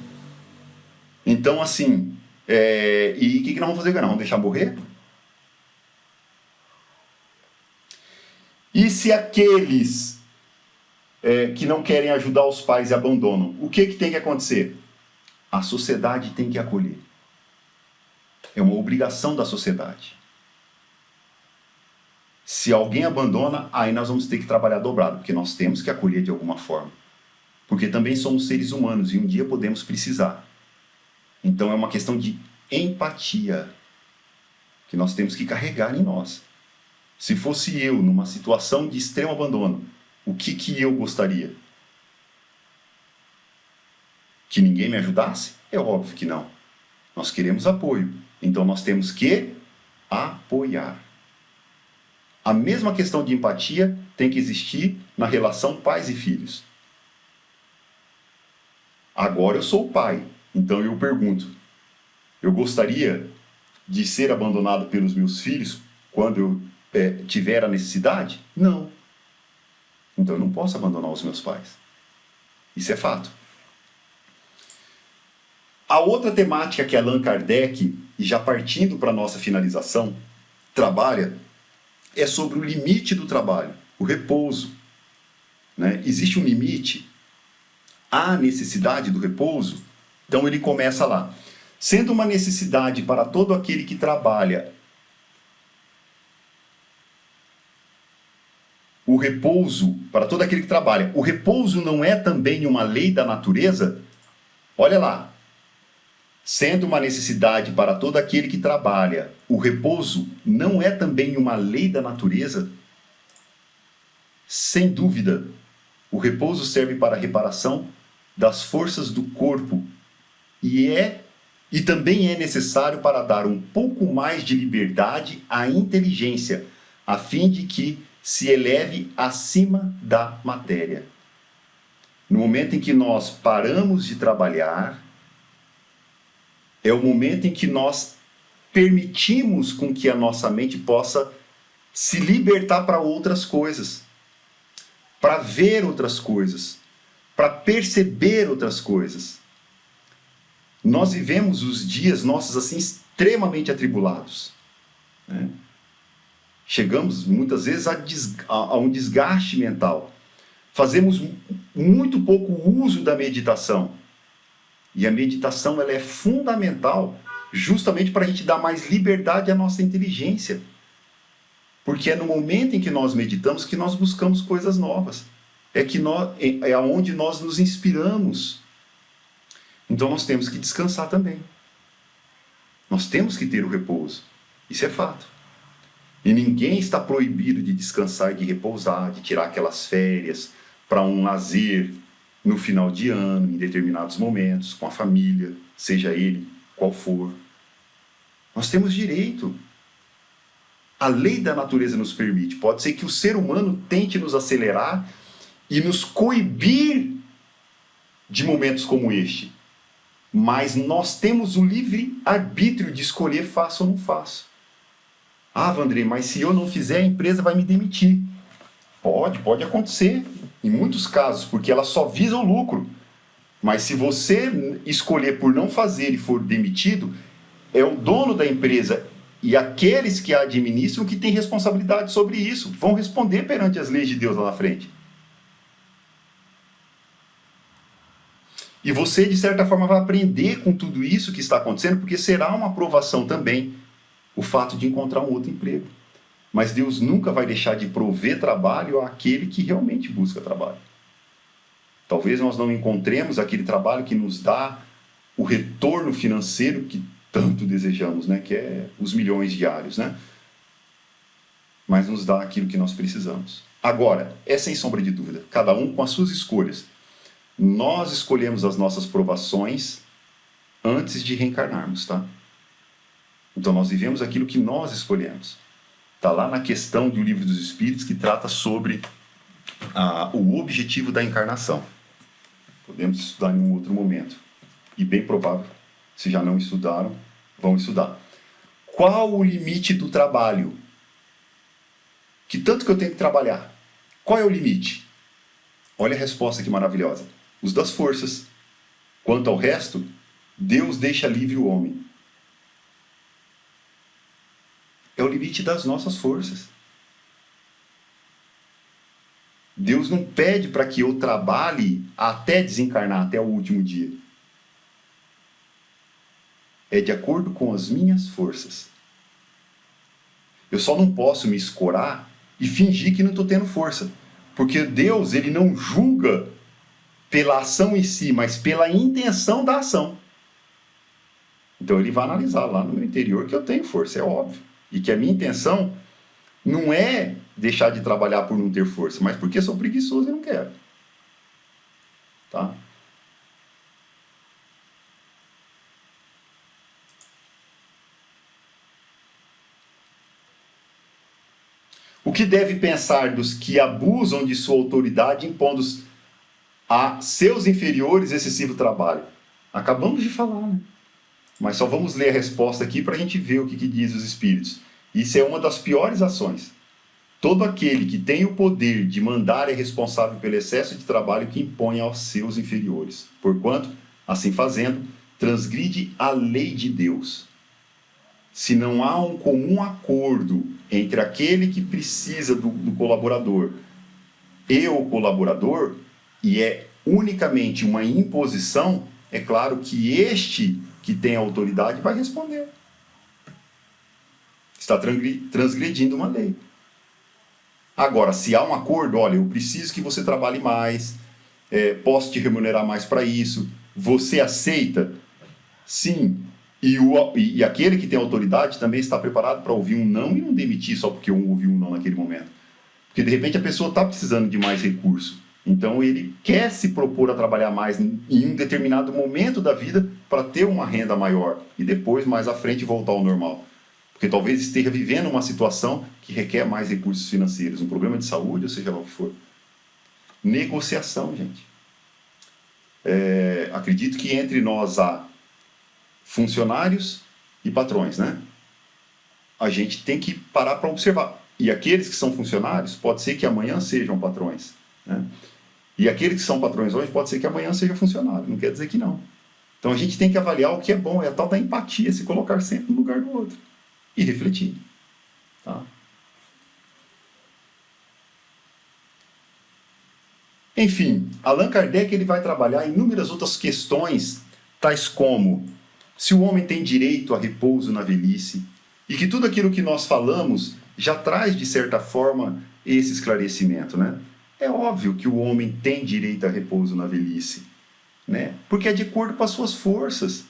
Speaker 1: Então, assim, e o que nós vamos fazer agora? Vamos deixar morrer? E se aqueles que não querem ajudar os pais e abandonam, o que tem que acontecer? A sociedade tem que acolher. É uma obrigação da sociedade. Se alguém abandona, aí nós vamos ter que trabalhar dobrado, porque nós temos que acolher de alguma forma. Porque também somos seres humanos e um dia podemos precisar. Então é uma questão de empatia que nós temos que carregar em nós. Se fosse eu numa situação de extremo abandono, o que eu gostaria? Que ninguém me ajudasse? É óbvio que não. Nós queremos apoio. Então nós temos que apoiar. A mesma questão de empatia tem que existir na relação pais e filhos. Agora eu sou o pai, então eu pergunto, eu gostaria de ser abandonado pelos meus filhos quando eu tiver a necessidade? Não. Então eu não posso abandonar os meus pais. Isso é fato. A outra temática que Allan Kardec, e já partindo para a nossa finalização, trabalha é sobre o limite do trabalho, o repouso. Né? Existe um limite à necessidade do repouso? Então ele começa lá. Sendo uma necessidade para todo aquele que trabalha, o repouso, para todo aquele que trabalha, o repouso não é também uma lei da natureza? Olha lá. Sendo uma necessidade para todo aquele que trabalha, o repouso não é também uma lei da natureza? Sem dúvida, o repouso serve para a reparação das forças do corpo e também é necessário para dar um pouco mais de liberdade à inteligência, a fim de que se eleve acima da matéria. No momento em que nós paramos de trabalhar, é o momento em que nós permitimos com que a nossa mente possa se libertar para outras coisas, para ver outras coisas, para perceber outras coisas. Nós vivemos os dias nossos assim extremamente atribulados. Né? Chegamos muitas vezes a um desgaste mental. Fazemos muito pouco uso da meditação. E a meditação ela é fundamental justamente para a gente dar mais liberdade à nossa inteligência. Porque é no momento em que nós meditamos que nós buscamos coisas novas. É onde nós nos inspiramos. Então nós temos que descansar também. Nós temos que ter o repouso. Isso é fato. E ninguém está proibido de descansar, de repousar, de tirar aquelas férias para um lazer no final de ano, em determinados momentos, com a família, seja ele qual for. Nós temos direito. A lei da natureza nos permite. Pode ser que o ser humano tente nos acelerar e nos coibir de momentos como este. Mas nós temos o livre arbítrio de escolher faço ou não faço. Ah, Vandrei, mas se eu não fizer, a empresa vai me demitir. Pode acontecer. Em muitos casos, porque ela só visa o lucro. Mas se você escolher por não fazer e for demitido, é o dono da empresa e aqueles que a administram que têm responsabilidade sobre isso. Vão responder perante as leis de Deus lá na frente. E você, de certa forma, vai aprender com tudo isso que está acontecendo, porque será uma provação também o fato de encontrar um outro emprego. Mas Deus nunca vai deixar de prover trabalho àquele que realmente busca trabalho. Talvez nós não encontremos aquele trabalho que nos dá o retorno financeiro que tanto desejamos, né? Que é os milhões diários, né? Mas nos dá aquilo que nós precisamos. Agora, é sem sombra de dúvida, cada um com as suas escolhas. Nós escolhemos as nossas provações antes de reencarnarmos, tá? Então nós vivemos aquilo que nós escolhemos. Está lá na questão do Livro dos Espíritos que trata sobre o objetivo da encarnação. Podemos estudar em um outro momento. E bem provável, se já não estudaram, vão estudar. Qual o limite do trabalho? Que tanto que eu tenho que trabalhar? Qual é o limite? Olha a resposta que maravilhosa. Os das forças. Quanto ao resto, Deus deixa livre o homem. É o limite das nossas forças. Deus não pede para que eu trabalhe até desencarnar, até o último dia. É de acordo com as minhas forças. Eu só não posso me escorar e fingir que não estou tendo força. Porque Deus, ele não julga pela ação em si, mas pela intenção da ação. Então ele vai analisar lá no meu interior que eu tenho força, é óbvio. E que a minha intenção não é deixar de trabalhar por não ter força, mas porque sou preguiçoso e não quero. Tá? O que deve pensar dos que abusam de sua autoridade, impondo a seus inferiores excessivo trabalho? Acabamos de falar, né? Mas só vamos ler a resposta aqui para a gente ver o que diz os Espíritos. Isso é uma das piores ações. Todo aquele que tem o poder de mandar é responsável pelo excesso de trabalho que impõe aos seus inferiores. Porquanto, assim fazendo, transgride a lei de Deus. Se não há um comum acordo entre aquele que precisa do colaborador e o colaborador, e é unicamente uma imposição, é claro que este que tem a autoridade vai responder. Está transgredindo uma lei. Agora, se há um acordo, olha, eu preciso que você trabalhe mais, posso te remunerar mais para isso, você aceita? Sim. E aquele que tem autoridade também está preparado para ouvir um não e não demitir só porque um ouviu um não naquele momento. Porque de repente a pessoa está precisando de mais recurso. Então ele quer se propor a trabalhar mais em um determinado momento da vida para ter uma renda maior e depois, mais à frente, voltar ao normal. Porque talvez esteja vivendo uma situação que requer mais recursos financeiros, um problema de saúde, ou seja lá o que for. Negociação, gente. Acredito que entre nós há funcionários e patrões, né? A gente tem que parar para observar. E aqueles que são funcionários, pode ser que amanhã sejam patrões, né? E aqueles que são patrões hoje, pode ser que amanhã seja funcionário, não quer dizer que não. Então a gente tem que avaliar o que é bom, é a tal da empatia, se colocar sempre no lugar do outro. E refletir. Tá? Enfim, Allan Kardec ele vai trabalhar inúmeras outras questões, tais como se o homem tem direito a repouso na velhice, e que tudo aquilo que nós falamos já traz, de certa forma, esse esclarecimento, né? É óbvio que o homem tem direito a repouso na velhice, né? Porque é de acordo com as suas forças.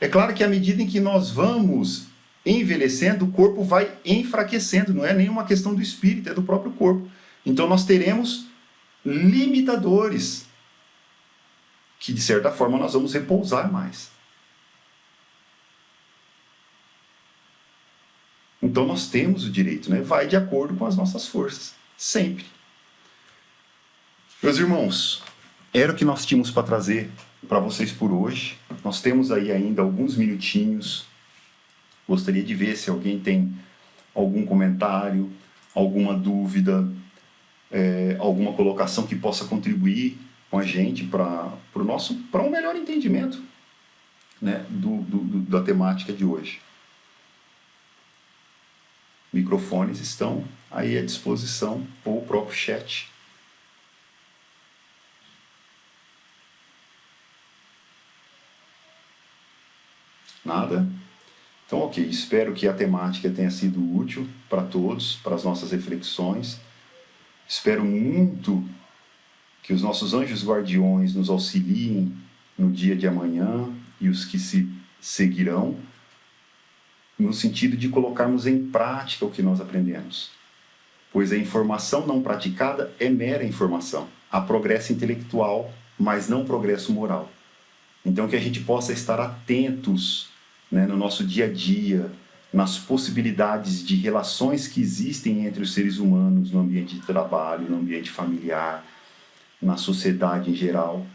Speaker 1: É claro que à medida em que nós vamos envelhecendo, o corpo vai enfraquecendo, não é nenhuma questão do espírito, é do próprio corpo. Então nós teremos limitadores, que de certa forma nós vamos repousar mais. Então nós temos o direito, né? Vai de acordo com as nossas forças, sempre. Meus irmãos, era o que nós tínhamos para trazer para vocês por hoje. Nós temos aí ainda alguns minutinhos. Gostaria de ver se alguém tem algum comentário, alguma dúvida, alguma colocação que possa contribuir com a gente para um melhor entendimento, né, da temática de hoje. Microfones estão aí à disposição, ou o próprio chat. Nada? Então, ok, espero que a temática tenha sido útil para todos, para as nossas reflexões. Espero muito que os nossos anjos guardiões nos auxiliem no dia de amanhã e os que se seguirão, no sentido de colocarmos em prática o que nós aprendemos. Pois a informação não praticada é mera informação. Há progresso intelectual, mas não progresso moral. Então, que a gente possa estar atentos, né, no nosso dia a dia, nas possibilidades de relações que existem entre os seres humanos no ambiente de trabalho, no ambiente familiar, na sociedade em geral,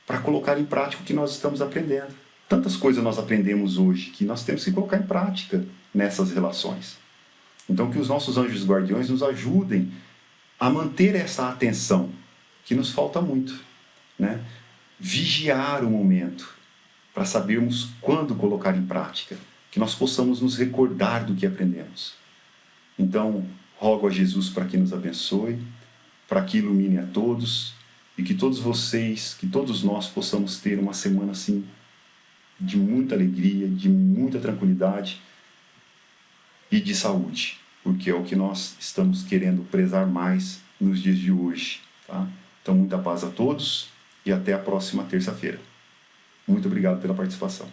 Speaker 1: para colocar em prática o que nós estamos aprendendo. Tantas coisas nós aprendemos hoje que nós temos que colocar em prática nessas relações. Então que os nossos anjos guardiões nos ajudem a manter essa atenção, que nos falta muito, né? Vigiar o momento, para sabermos quando colocar em prática, que nós possamos nos recordar do que aprendemos. Então, rogo a Jesus para que nos abençoe, para que ilumine a todos, e que todos vocês, que todos nós possamos ter uma semana assim, de muita alegria, de muita tranquilidade e de saúde. porque é o que nós estamos querendo prezar mais nos dias de hoje. Tá? Então, muita paz a todos e até a próxima terça-feira. Muito obrigado pela participação.